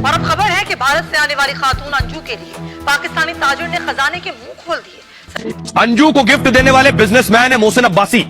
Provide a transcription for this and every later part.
اور اب خبر ہے کہ بھارت سے آنے والی خاتون انجو کے لیے پاکستانی تاجر نے خزانے کے منہ کھول دیے. انجو کو گفٹ دینے والے بزنس مین ہے محسن عباسی.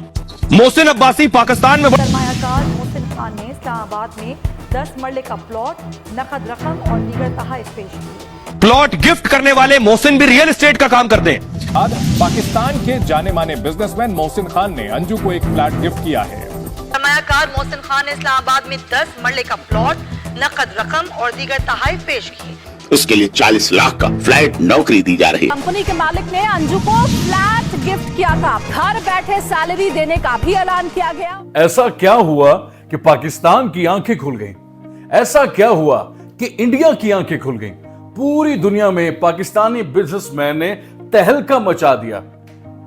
محسن عباسی پاکستان میں سرمایہ کار محسن خان نے اسلام آباد میں 10 مرلے کا پلاٹ، نقد رقم اور دیگر تحائف پیش کیے. پلاٹ گفٹ کرنے والے محسن بھی ریئل اسٹیٹ کا کام کرتے ہیں. آج پاکستان کے جانے مانے بزنس مین محسن خان نے انجو کو ایک فلیٹ گفٹ کیا ہے. سرمایہ کار محسن خان نے اسلام آباد میں 10 مرلے کا پلاٹ، نقد رقم اور دیگر تحائف پیش کیے. اس کے لیے 40 لاکھ کا فلیٹ نوکری دی جا رہی. کمپنی کے مالک نے انجو کو فلیٹ گفٹ کیا تھا. گھر بیٹھے سیلری دینے کا بھی اعلان کیا گیا. ایسا کیا ہوا کہ پاکستان کی آنکھیں کھل گئیں؟ ایسا کیا ہوا کہ انڈیا کی آنکھیں کھل گئیں؟ پوری دنیا میں پاکستانی بزنس مین نے تہلکہ مچا دیا.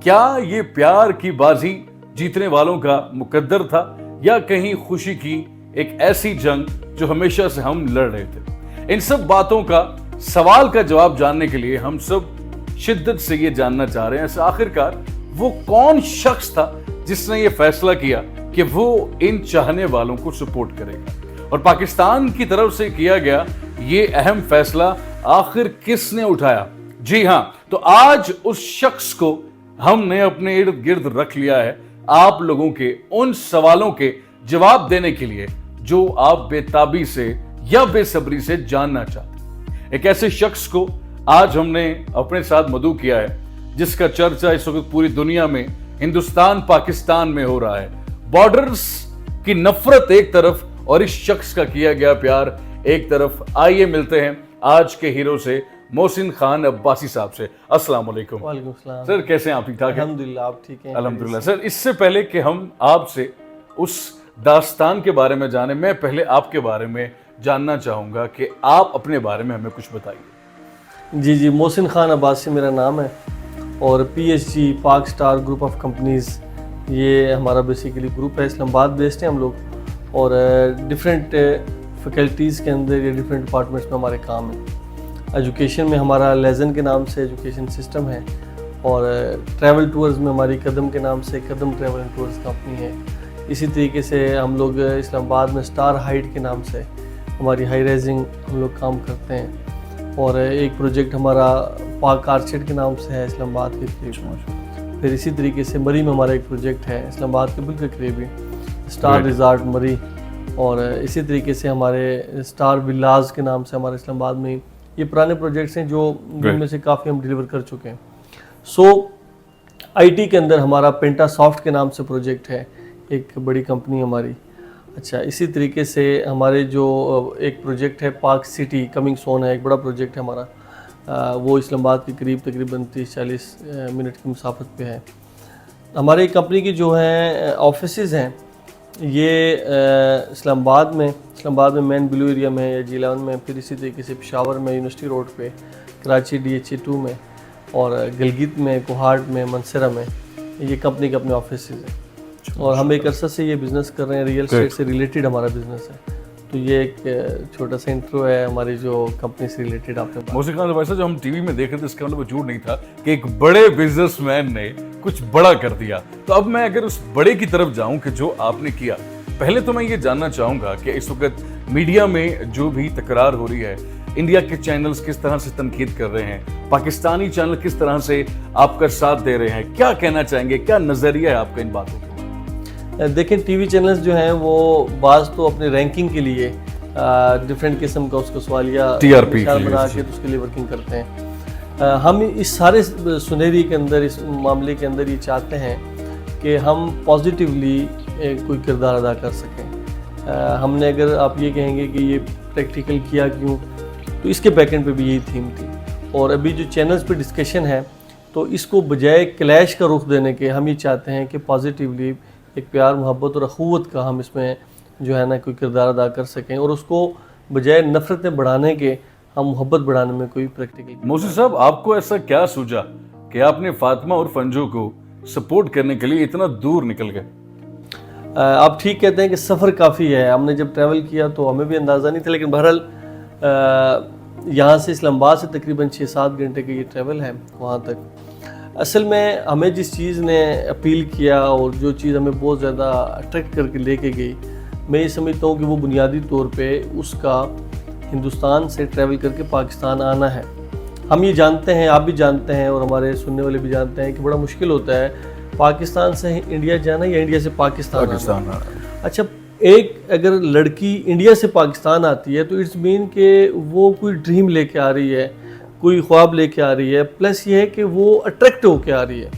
کیا یہ پیار کی بازی جیتنے والوں کا مقدر تھا یا کہیں خوشی کی ایک ایسی جنگ جو ہمیشہ سے ہم لڑ رہے تھے؟ ان سب باتوں کا سوال کا جواب جاننے کے لیے ہم سب شدت سے یہ جاننا چاہ رہے ہیں آخرکار وہ کون شخص تھا جس نے یہ فیصلہ کیا کہ وہ ان چاہنے والوں کو سپورٹ کرے گا، اور پاکستان کی طرف سے کیا گیا یہ اہم فیصلہ آخر کس نے اٹھایا؟ جی ہاں، تو آج اس شخص کو ہم نے اپنے ارد گرد رکھ لیا ہے آپ لوگوں کے ان سوالوں کے جواب دینے کے لیے جو آپ بے تابی سے یا بے صبری سے جاننا چاہتے ہیں. ایک ایسے شخص کو آج ہم نے اپنے ساتھ مدعو کیا ہے جس کا چرچا اس وقت پوری دنیا میں ہندوستان پاکستان میں ہو رہا ہے. بارڈرز کی نفرت ایک طرف اور اس شخص کا کیا گیا پیار ایک طرف. آئیے ملتے ہیں آج کے ہیرو سے، محسن خان عباسی صاحب سے. السلام علیکم. وعلیکم السلام سر، کیسے ہیں آپ؟ ٹھیک ٹھاک ہیں؟ الحمدللہ، آپ ٹھیک ہیں؟ الحمدللہ. سر، اس سے پہلے کہ ہم آپ سے اس داستان کے بارے میں جانیں، میں پہلے آپ کے بارے میں جاننا چاہوں گا کہ آپ اپنے بارے میں ہمیں کچھ بتائیے. جی، محسن خان عباسی میرا نام ہے، اور PSG پاک سٹار گروپ آف کمپنیز یہ ہمارا بیسیکلی گروپ ہے. اسلام آباد بیسڈ ہیں ہم لوگ، اور ڈفرینٹ فیکلٹیز کے اندر یا ڈفرینٹ ڈپارٹمنٹس میں ہمارے کام ہیں. ایجوکیشن میں ہمارا لیزن کے نام سے ایجوکیشن سسٹم ہے، اور ٹریول ٹورز میں ہماری قدم کے نام سے قدم ٹریول اینڈ ٹورز کمپنی ہے. اسی طریقے سے ہم لوگ اسلام آباد میں اسٹار ہائٹ کے نام سے ہماری ہائی رائزنگ ہم لوگ کام کرتے ہیں، اور ایک پروجیکٹ ہمارا پاک آرچڈ کے نام سے ہے اسلام آباد کے قریب. پھر اسی طریقے سے مری میں ہمارا ایک پروجیکٹ ہے اسلام آباد کے بالکل قریب ہی، اسٹار ریزارٹ مری. اور اسی طریقے سے ہمارے اسٹار ولاز کے نام سے ہمارے اسلام آباد میں یہ پرانے پروجیکٹس ہیں جو جن میں سے کافی ہم ڈیلیور کر چکے ہیں. IT کے اندر ہمارا پینٹا سافٹ کے نام سے پروجیکٹ ہے، ایک بڑی کمپنی ہماری. اچھا، اسی طریقے سے ہمارے جو ایک پروجیکٹ ہے پارک سٹی کمنگ سون ہے، ایک بڑا پروجیکٹ ہے ہمارا، وہ اسلام آباد کے قریب تقریباً 30-40 منٹ کی مسافت پہ ہے. ہماری کمپنی کی جو ہیں آفیسز ہیں یہ اسلام آباد میں مین بلو ایریا میں یا G11 میں، پھر اسی طریقے سے پشاور میں یونیورسٹی روڈ پہ، کراچی DHA 2 میں، اور گلگت میں، کوہاٹ میں، منسرا میں. یہ کمپنی کے اپنے آفیسز ہیں، اور ہم ایک عرصہ سے یہ بزنس کر رہے ہیں. ریئل اسٹیٹ سے ریلیٹڈ ہمارا بزنس ہے. تو یہ ایک چھوٹا سا انٹرو ہے ہماری جو کمپنی سے ریلیٹڈ. آپ نے محسن خان ویسا جو ہم ٹی وی میں دیکھ رہے تھے اس کا مطلب جھوٹ نہیں تھا کہ ایک بڑے بزنس مین نے کچھ بڑا کر دیا. تو اب میں اگر اس بڑے کی طرف جاؤں کہ جو آپ نے کیا، پہلے تو میں یہ جاننا چاہوں گا کہ اس وقت میڈیا میں جو بھی تکرار ہو رہی ہے، انڈیا کے چینلز کس طرح سے تنقید کر رہے ہیں، پاکستانی چینل کس طرح سے آپ کا ساتھ دے رہے ہیں، کیا کہنا چاہیں گے؟ کیا نظریہ ہے آپ کا ان باتوں کا؟ دیکھیں، ٹی وی چینلز جو ہیں وہ بعض تو اپنے رینکنگ کے لیے ڈفرینٹ قسم کا اس کو سوالیہ TRP بنا کے اس کے لیے ورکنگ کرتے ہیں. ہم اس سارے سنہری کے اندر، اس معاملے کے اندر یہ چاہتے ہیں کہ ہم پازیٹیولی کوئی کردار ادا کر سکیں. ہم نے، اگر آپ یہ کہیں گے کہ یہ پریکٹیکل کیا کیوں، تو اس کے بیک اینڈ پہ بھی یہی تھیم تھی. اور ابھی جو چینلز پہ ڈسکشن ہے تو اس کو بجائے کلیش کا رخ دینے کے ہم یہ چاہتے ہیں کہ پازیٹیولی ایک پیار، محبت اور اخوت کا ہم اس میں جو ہے نا کوئی کردار ادا کر سکیں، اور اس کو بجائے نفرتیں بڑھانے کے ہم محبت بڑھانے میں کوئی پریکٹیکل. محسن صاحب، آپ کو ایسا کیا سوچا کہ آپ نے فاطمہ اور فنجو کو سپورٹ کرنے کے لیے اتنا دور نکل گئے؟ آپ ٹھیک کہتے ہیں کہ سفر کافی ہے. ہم نے جب ٹریول کیا تو ہمیں بھی اندازہ نہیں تھا، لیکن بہرحال یہاں سے اسلام آباد سے تقریباً 6-7 گھنٹے کا یہ ٹریول ہے وہاں تک. اصل میں ہمیں جس چیز نے اپیل کیا اور جو چیز ہمیں بہت زیادہ اٹریکٹ کر کے لے کے گئی، میں یہ سمجھتا ہوں کہ وہ بنیادی طور پہ اس کا ہندوستان سے ٹریول کر کے پاکستان آنا ہے. ہم یہ جانتے ہیں, آپ بھی جانتے ہیں اور ہمارے سننے والے بھی جانتے ہیں کہ بڑا مشکل ہوتا ہے پاکستان سے انڈیا جانا یا انڈیا سے پاکستان آنا. اچھا, ایک اگر لڑکی انڈیا سے پاکستان آتی ہے تو اٹس مین کہ وہ کوئی ڈریم لے کے آ رہی ہے, کوئی خواب لے کے آ رہی ہے, پلس یہ ہے کہ وہ اٹریکٹ ہو کے آ رہی ہے.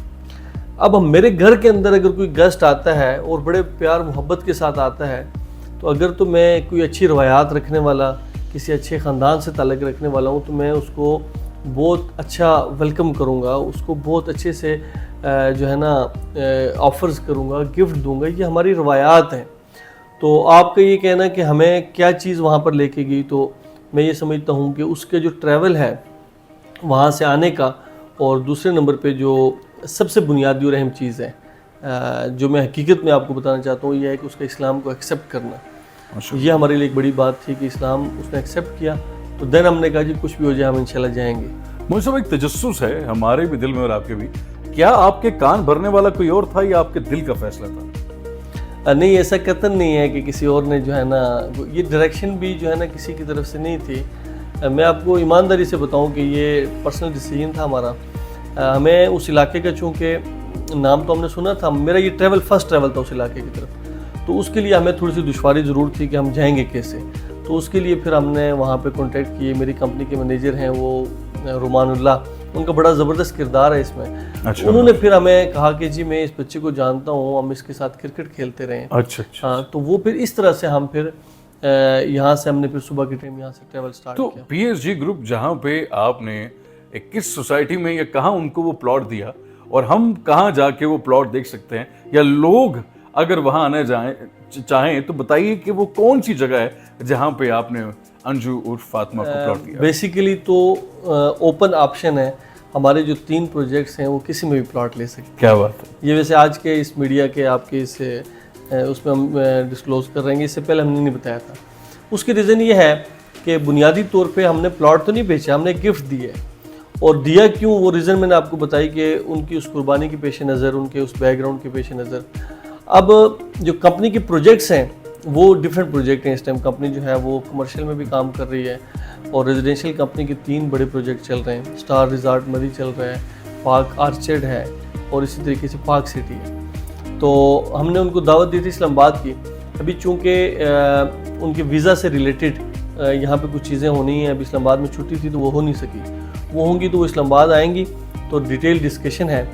اب میرے گھر کے اندر اگر کوئی گیسٹ آتا ہے اور بڑے پیار محبت کے ساتھ آتا ہے تو اگر تو میں کوئی اچھی روایات رکھنے والا, کسی اچھے خاندان سے تعلق رکھنے والا ہوں تو میں اس کو بہت اچھا ویلکم کروں گا, اس کو بہت اچھے سے جو ہے نا آفرز کروں گا, گفٹ دوں گا. یہ ہماری روایات ہیں. تو آپ کا یہ کہنا کہ ہمیں کیا چیز وہاں پر لے کے گئی, تو میں یہ سمجھتا ہوں کہ اس کے جو ٹریول ہے وہاں سے آنے کا, اور دوسرے نمبر پہ جو سب سے بنیادی اور اہم چیز ہے جو میں حقیقت میں آپ کو بتانا چاہتا ہوں, یہ ہے کہ اس کا اسلام کو ایکسیپٹ کرنا. یہ ہمارے لیے ایک بڑی بات تھی کہ اسلام اس نے ایکسیپٹ کیا, تو دین ہم نے کہا جی کچھ بھی ہو جائے ہم انشاءاللہ جائیں گے. مجھے صاحب ایک تجسس ہے ہمارے بھی دل میں اور آپ کے بھی, کیا آپ کے کان بھرنے والا کوئی اور تھا یا آپ کے دل کا فیصلہ تھا؟ نہیں, ایسا قطعاً نہیں ہے کہ کسی اور نے جو ہے نا, یہ ڈائریکشن بھی جو ہے نا کسی کی طرف سے نہیں تھی. میں آپ کو ایمانداری سے بتاؤں کہ یہ پرسنل ڈیسیجن تھا ہمارا. ہمیں اس علاقے کا چونکہ نام تو ہم نے سنا تھا, میرا یہ فرسٹ ٹریول تھا اس علاقے کی طرف, تو اس کے لیے ہمیں تھوڑی سی دشواری ضرور تھی کہ ہم جائیں گے کیسے. تو اس کے لیے پھر ہم نے وہاں پہ کانٹیکٹ کیے. میری کمپنی کے مینیجر ہیں وہ رومان اللہ, ان کا بڑا زبردست کردار ہے اس میں. انہوں نے پھر ہمیں کہا کہ جی میں اس بچے کو جانتا ہوں, ہم اس کے ساتھ کرکٹ کھیلتے رہے. ہاں, تو وہ پھر اس طرح سے ہم پھر یہاں سے ہم نے پھر صبح کے ٹائم یہاں سے ٹریول سٹارٹ کیا. تو پی ایس جی گروپ جہاں پہ آپ نے کس سوسائٹی میں یا کہاں ان کو وہ پلاٹ دیا, اور ہم کہاں جا کے وہ پلاٹ دیکھ سکتے ہیں, یا لوگ اگر وہاں آنے چاہیں تو بتائیے کہ وہ کون سی جگہ ہے جہاں پہ آپ نے انجو اور فاطمہ کو پلاٹ دیا؟ بیسیکلی تو اوپن آپشن ہے. ہمارے جو 3 پروجیکٹس ہیں وہ کسی میں بھی پلاٹ لے سکتے ہیں. کیا بات ہے. یہ ویسے آج کے اس میڈیا کے آپ کے اس میں ہم ڈسکلوز کر رہے ہیں, اس سے پہلے ہم نے نہیں بتایا تھا. اس کی ریزن یہ ہے کہ بنیادی طور پہ ہم نے پلاٹ تو نہیں بیچا, ہم نے گفٹ دی ہے. اور دیا کیوں, وہ ریزن میں نے آپ کو بتائی کہ ان کی اس قربانی کے پیش نظر, ان کے اس بیک گراؤنڈ کے پیش نظر. اب جو کمپنی کے پروجیکٹس ہیں وہ ڈیفرنٹ پروجیکٹ ہیں. اس ٹائم کمپنی جو ہے وہ کمرشل میں بھی کام کر رہی ہے, اور ریزیڈینشیل کمپنی کے 3 بڑے پروجیکٹ چل رہے ہیں. اسٹار ریزارٹ مری چل رہا ہے, پارک آرچرڈ ہے, اور اسی طریقے سے پارک سٹی ہے. تو ہم نے ان کو دعوت دی تھی اسلام آباد کی. ابھی چونکہ ان کے ویزا سے ریلیٹڈ یہاں پہ کچھ چیزیں ہونی ہیں, ابھی اسلام آباد میں چھٹی تھی تو وہ ہو نہیں سکی. وہ ہوں گی تو وہ اسلام آباد آئیں گی, تو ڈیٹیل ڈسکشن ہے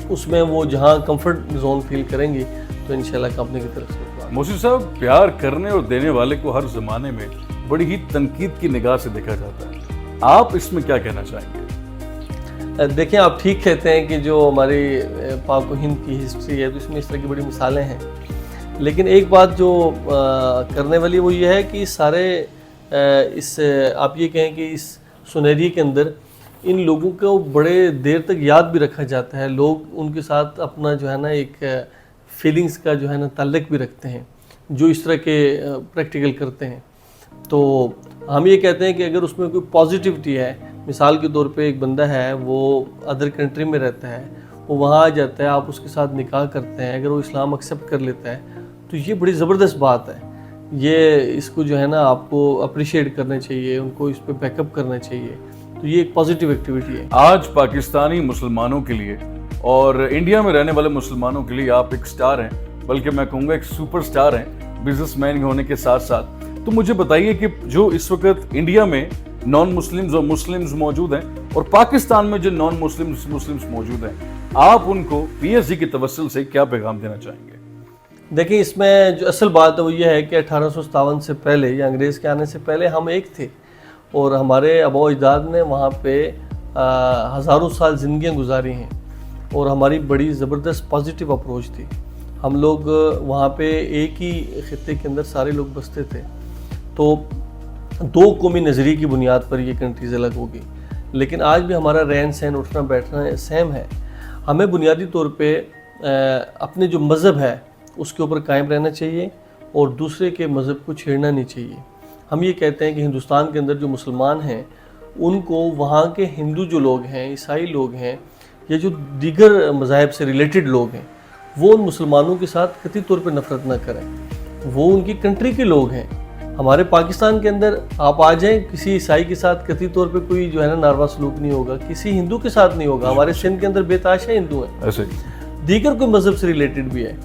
اس میں. وہ جہاں کمفرٹ زون فیل کریں گی تو انشاءاللہ کمپنی کی طرف سے. محسن صاحب, پیار کرنے اور دینے والے کو ہر زمانے میں بڑی ہی تنقید کی نگاہ سے دیکھا جاتا ہے, آپ اس میں کیا کہنا چاہیں گے؟ دیکھیں, آپ ٹھیک کہتے ہیں کہ جو ہماری پاک و ہند کی ہسٹری ہے تو اس میں اس طرح کی بڑی مثالیں ہیں. لیکن ایک بات جو کرنے والی وہ یہ ہے کہ سارے اس آپ یہ کہیں کہ اس سنہری کے اندر ان لوگوں کو بڑے دیر تک یاد بھی رکھا جاتا ہے. لوگ ان کے ساتھ اپنا جو ہے نا ایک فیلنگز کا جو ہے نا تعلق بھی رکھتے ہیں, جو اس طرح کے پریکٹیکل کرتے ہیں. تو ہم یہ کہتے ہیں کہ اگر اس میں کوئی پازیٹیوٹی ہے, مثال کے طور پہ ایک بندہ ہے وہ ادر کنٹری میں رہتا ہے, وہ وہاں آ جاتا ہے, آپ اس کے ساتھ نکاح کرتے ہیں, اگر وہ اسلام ایکسیپٹ کر لیتا ہے تو یہ بڑی زبردست بات ہے. یہ اس کو جو ہے نا آپ کو اپریشیٹ کرنا چاہیے, ان کو اس پہ بیک اپ کرنا چاہیے. تو یہ ایک پازیٹیو ایکٹیویٹی ہے. آج پاکستانی مسلمانوں کے لیے اور انڈیا میں رہنے والے مسلمانوں کے لیے آپ ایک سٹار ہیں, بلکہ میں کہوں گا ایک سپر سٹار ہیں بزنس مین ہونے کے ساتھ ساتھ. تو مجھے بتائیے کہ جو اس وقت انڈیا میں نان مسلمز اور مسلمز موجود ہیں, اور پاکستان میں جو نان مسلمز موجود ہیں, آپ ان کو پی ایس جی کے توسل سے کیا پیغام دینا چاہیں گے؟ دیکھیں, اس میں جو اصل بات ہے وہ یہ ہے کہ 1857 سے پہلے یا انگریز کے آنے سے پہلے ہم ایک تھے, اور ہمارے آباء و اجداد نے وہاں پہ ہزاروں سال زندگیاں گزاری ہیں, اور ہماری بڑی زبردست پازیٹیو اپروچ تھی. ہم لوگ وہاں پہ ایک ہی خطے کے اندر سارے لوگ بستے تھے. تو 2 قومی نظریے کی بنیاد پر یہ کنٹریز الگ ہوگی, لیکن آج بھی ہمارا رہن سہن اٹھنا بیٹھنا سیم ہے. ہمیں بنیادی طور پہ اپنے جو مذہب ہے اس کے اوپر قائم رہنا چاہیے, اور دوسرے کے مذہب کو چھیڑنا نہیں چاہیے. ہم یہ کہتے ہیں کہ ہندوستان کے اندر جو مسلمان ہیں ان کو وہاں کے ہندو جو لوگ ہیں, عیسائی لوگ ہیں, یا جو دیگر مذاہب سے ریلیٹڈ لوگ ہیں, وہ ان مسلمانوں کے ساتھ قطعی طور پہ نفرت نہ کریں. وہ ان کی کنٹری کے لوگ ہیں, ہمارے پاکستان کے اندر آپ آ جائیں، کسی عیسائی کے ساتھ قطعی طور پہ کوئی جو ہے نا ناروا سلوک نہیں ہوگا، کسی ہندو کے ساتھ نہیں ہوگا. ہمارے سندھ کے اندر بے تحاشا ہندو ہیں، ایسے دیگر کوئی مذہب سے ریلیٹڈ بھی ہے.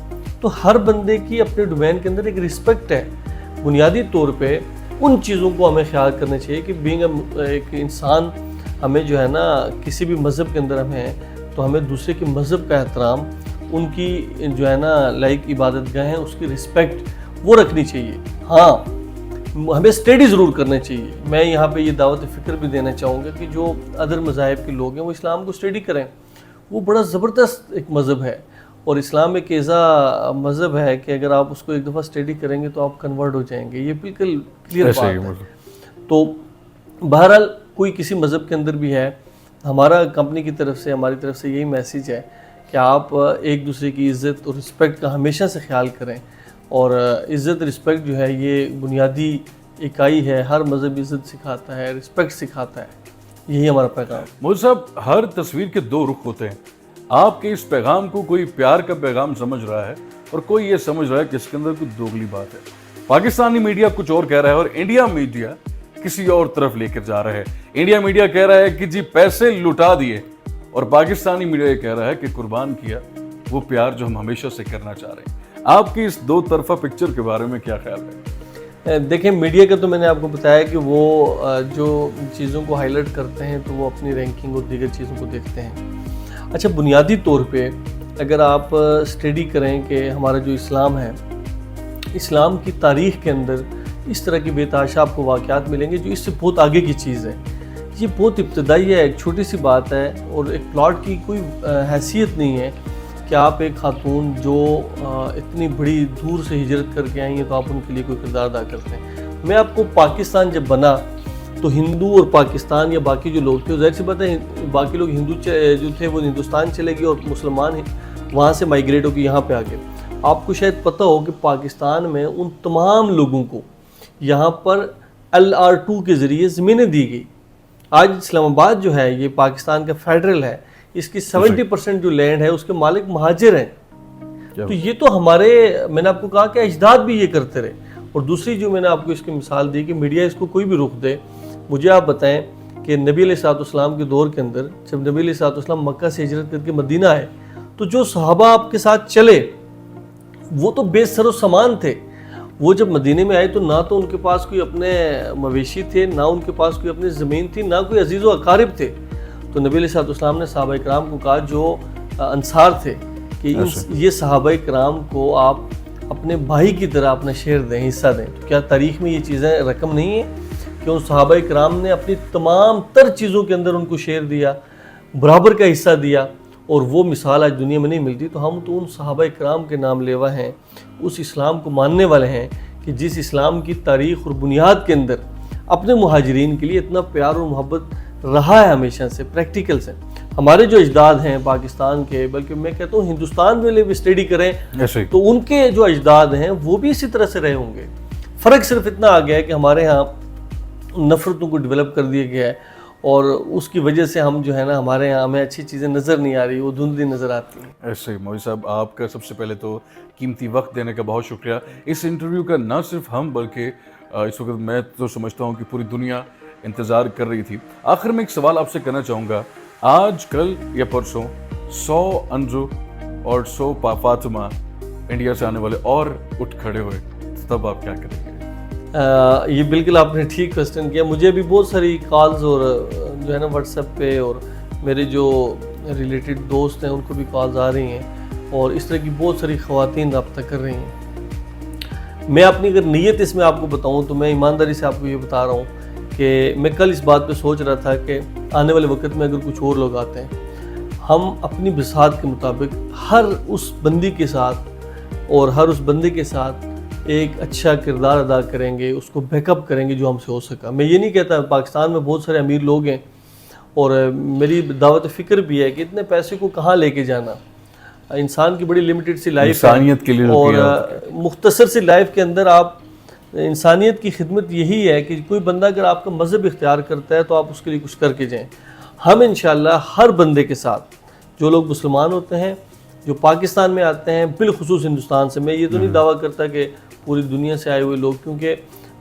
تو ہر بندے کی اپنے ڈومین کے اندر ایک رسپیکٹ ہے. بنیادی طور پہ ان چیزوں کو ہمیں خیال کرنا چاہیے کہ بینگ ایک انسان ہمیں جو ہے نا کسی بھی مذہب کے اندر ہم ہیں تو ہمیں دوسرے کے مذہب کا احترام، ان کی جو ہے نا لائک عبادت گاہ ہیں اس کی رسپیکٹ وہ رکھنی چاہیے. ہاں ہمیں اسٹڈی ضرور کرنا چاہیے. میں یہاں پہ یہ دعوت فکر بھی دینا چاہوں گا کہ جو ادر مذاہب کے لوگ ہیں وہ اسلام کو اسٹڈی کریں. وہ بڑا زبردست ایک مذہب ہے، اور اسلام ایک ایسا مذہب ہے کہ اگر آپ اس کو ایک دفعہ اسٹڈی کریں گے تو آپ کنورٹ ہو جائیں گے. یہ بالکل کلیئر بات ہے. تو بہرحال کوئی کسی مذہب کے اندر بھی ہے، ہمارا کمپنی کی طرف سے، ہماری طرف سے یہی میسیج ہے کہ آپ ایک دوسرے کی عزت اور رسپیکٹ کا ہمیشہ سے خیال کریں. اور عزت رسپیکٹ جو ہے یہ بنیادی اکائی ہے. ہر مذہب عزت سکھاتا ہے، رسپیکٹ سکھاتا ہے. یہی ہمارا پیغام. مودی صاحب، ہر تصویر کے دو رخ ہوتے ہیں. آپ کے اس پیغام کو کوئی پیار کا پیغام سمجھ رہا ہے اور کوئی یہ سمجھ رہا ہے کہ اس کے اندر کچھ دوگلی بات ہے. پاکستانی میڈیا کچھ اور کہہ رہا ہے اور انڈیا میڈیا کسی اور طرف لے کر جا رہا ہے. انڈیا میڈیا کہہ رہا ہے کہ جی پیسے لٹا دیے، اور پاکستانی میڈیا یہ کہہ رہا ہے کہ قربان کیا وہ پیار جو ہم ہمیشہ سے کرنا چاہ رہے ہیں. آپ کی اس دو طرفہ پکچر کے بارے میں کیا خیال ہے؟ دیکھیں، میڈیا کا تو میں نے آپ کو بتایا کہ وہ جو چیزوں کو ہائی لائٹ کرتے ہیں تو وہ اپنی رینکنگ اور دیگر چیزوں کو دیکھتے ہیں. اچھا، بنیادی طور پہ اگر آپ اسٹڈی کریں کہ ہمارا جو اسلام ہے، اسلام کی تاریخ کے اندر اس طرح کی بے تحاشا آپ کو واقعات ملیں گے جو اس سے بہت آگے کی چیز ہے. یہ بہت ابتدائی ہے، ایک چھوٹی سی بات ہے، اور ایک پلاٹ کی کوئی حیثیت نہیں ہے کہ آپ ایک خاتون جو اتنی بڑی دور سے ہجرت کر کے آئی ہیں تو آپ ان کے لیے کوئی کردار ادا کرتے ہیں. میں آپ کو پاکستان جب بنا تو ہندو اور پاکستان یا باقی جو لوگ تھے، ظاہر سی بات ہے باقی لوگ ہندو جو تھے وہ ہندوستان چلے گئے اور مسلمان وہاں سے مائیگریٹ ہو کے یہاں پہ آ گئے. آپ کو شاید پتہ ہو کہ پاکستان میں ان تمام لوگوں کو یہاں پر LR2 کے ذریعے زمینیں دی گئی. آج اسلام آباد جو ہے یہ پاکستان کا فیڈرل ہے، اس کی 70% جو لینڈ ہے اس کے مالک مہاجر ہیں. تو یہ تو ہمارے، میں نے آپ کو کہا کہ اجداد بھی یہ کرتے رہے. اور دوسری جو میں نے آپ کو اس کی مثال دی کہ میڈیا اس کو کوئی بھی رخ دے. مجھے آپ بتائیں کہ نبی علیہ السلام کے دور کے اندر جب نبی علیہ السلام مکہ سے ہجرت کر کے مدینہ آئے تو جو صحابہ آپ کے ساتھ چلے وہ تو بے سر و سامان تھے. وہ جب مدینے میں آئے تو نہ تو ان کے پاس کوئی اپنے مویشی تھے، نہ ان کے پاس کوئی اپنی زمین تھی، نہ کوئی عزیز و اقارب تھے. تو نبی علیہ السلام نے صحابہ کرام کو کہا جو انصار تھے کہ یہ صحابہ کرام کو آپ اپنے بھائی کی طرح اپنا شیئر دیں، حصہ دیں. تو کیا تاریخ میں یہ چیزیں رقم نہیں ہیں کہ ان صحابہ کرام نے اپنی تمام تر چیزوں کے اندر ان کو شیئر دیا، برابر کا حصہ دیا؟ اور وہ مثال آج دنیا میں نہیں ملتی. تو ہم تو ان صحابہ کرام کے نام لیوا ہیں، اس اسلام کو ماننے والے ہیں کہ جس اسلام کی تاریخ اور بنیاد کے اندر اپنے مہاجرین کے لیے اتنا پیار اور محبت رہا ہے ہمیشہ سے، پریکٹیکل سے. ہمارے جو اجداد ہیں پاکستان کے، بلکہ میں کہتا ہوں ہندوستان میں بھی اسٹڈی کریں تو ان کے جو اجداد ہیں وہ بھی اسی طرح سے رہے ہوں گے. فرق صرف اتنا آ گیا ہے کہ ہمارے ہاں نفرتوں کو ڈیولپ کر دیا گیا ہے، اور اس کی وجہ سے ہم جو ہے نا ہمارے یہاں ہمیں اچھی چیزیں نظر نہیں آ رہی، وہ دھندلی نظر آتی ہیں. ایسے مودی صاحب، آپ کا سب سے پہلے تو قیمتی وقت دینے کا بہت شکریہ. اس انٹرویو کا نہ صرف ہم بلکہ اس وقت میں تو سمجھتا ہوں کہ پوری دنیا انتظار کر رہی تھی. آخر میں ایک سوال آپ سے کرنا چاہوں گا. آج کل یا پرسوں 100 انجو اور 100 فاطمہ انڈیا سے آنے والے اور اٹھ کھڑے ہوئے، تب آپ کیا کریں گے؟ یہ بالکل آپ نے ٹھیک کوسچن کیا. مجھے بھی بہت ساری کالز اور جو ہے نا واٹس ایپ پہ، اور میرے جو ریلیٹڈ دوست ہیں ان کو بھی کالز آ رہی ہیں، اور اس طرح کی بہت ساری خواتین رابطہ کر رہی ہیں. میں اپنی اگر نیت اس میں آپ کو بتاؤں تو میں ایمانداری سے آپ کو یہ بتا رہا ہوں کہ میں کل اس بات پہ سوچ رہا تھا کہ آنے والے وقت میں اگر کچھ اور لوگ آتے ہیں، ہم اپنی بساط کے مطابق ہر اس بندی کے ساتھ اور ہر اس بندے کے ساتھ ایک اچھا کردار ادا کریں گے، اس کو بیک اپ کریں گے جو ہم سے ہو سکا. میں یہ نہیں کہتا، پاکستان میں بہت سارے امیر لوگ ہیں اور میری دعوت فکر بھی ہے کہ اتنے پیسے کو کہاں لے کے جانا. انسان کی بڑی لمیٹڈ سی لائف ہے، اور مختصر سی لائف کے اندر آپ انسانیت کی خدمت یہی ہے کہ کوئی بندہ اگر آپ کا مذہب اختیار کرتا ہے تو آپ اس کے لیے کچھ کر کے جائیں. ہم انشاءاللہ ہر بندے کے ساتھ، جو لوگ مسلمان ہوتے ہیں، جو پاکستان میں آتے ہیں، بالخصوص ہندوستان سے، میں یہ تو نہیں دعویٰ کرتا کہ پوری دنیا سے آئے ہوئے لوگ، کیونکہ